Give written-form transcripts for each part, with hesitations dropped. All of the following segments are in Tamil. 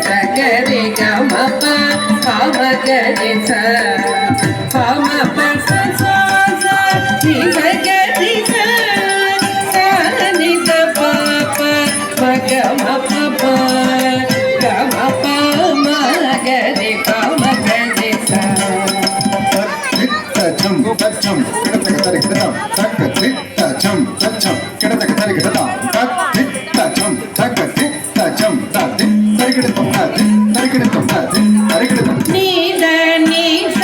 சகரி கமப பமகரி ச பமப சச நிசகரி ச சனித பப மகமப கமப மகரி பமகரி ச தச்சம் தச்சம் கிடத்தக்க தரி கிடதாம் தக்கத்தி தச்சம் தச்சம் கிடத்தக்க தரி கிடதாம் தத்தி தச்சம் தக்கத்தி தச்சம் தத்தி தரி கிடத்தம் தத்தி தரி கிடத்தம் தத்தி தரி கிடத்தம் நீத நீச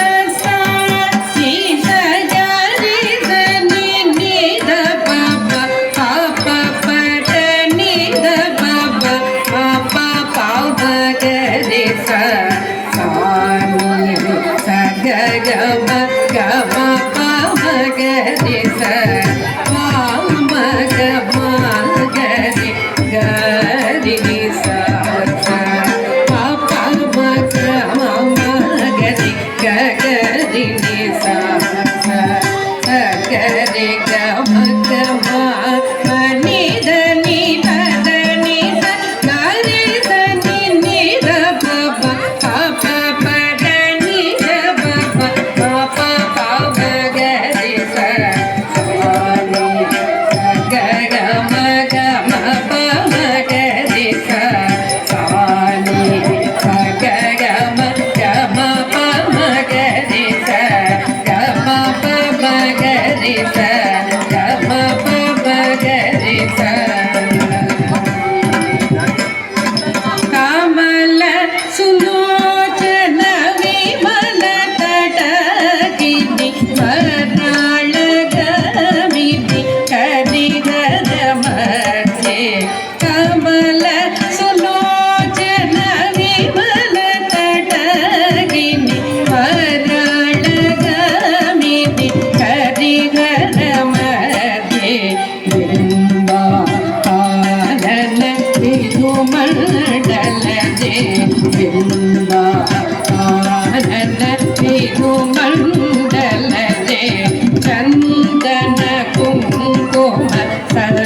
நீச கரி ச நீத பப பப பட நீத பப பப பப கரி ச சானி சககம கம பம கரி ச பம கம கரி கரி ச பப கம கரி கரி ச கரி கம கம நித நித நித கரி ச நித பப பப பட நித பப பப பப கரி ச சானி ககம கம பம கரி ச சானி ககம கம பம கரி ச கம பம கரி ச கம பம கரி ச கமல சுலோಚನ ವಿಮಲ ತಟಗಿನಿ ವರಾಳಗಮಿನಿ ಕರಿಗರ ಮಧ್ಯೆ ಕಮಲ ಸುಲೋಚನ ವಿಮಲ ತಟಗಿನಿ ವರಾಳಗಮಿನಿ ಕರಿಗರ ಮಧ್ಯೆ ಬಿಂಬಾನನ ವಿಧು ಮಂಡಲ ಜೆ ಬಿಂಬಾನನ ವಿಧು ಮಂಡಲ ಜೆ ಚಂದನ ಕುಂಕುಮ ಸರ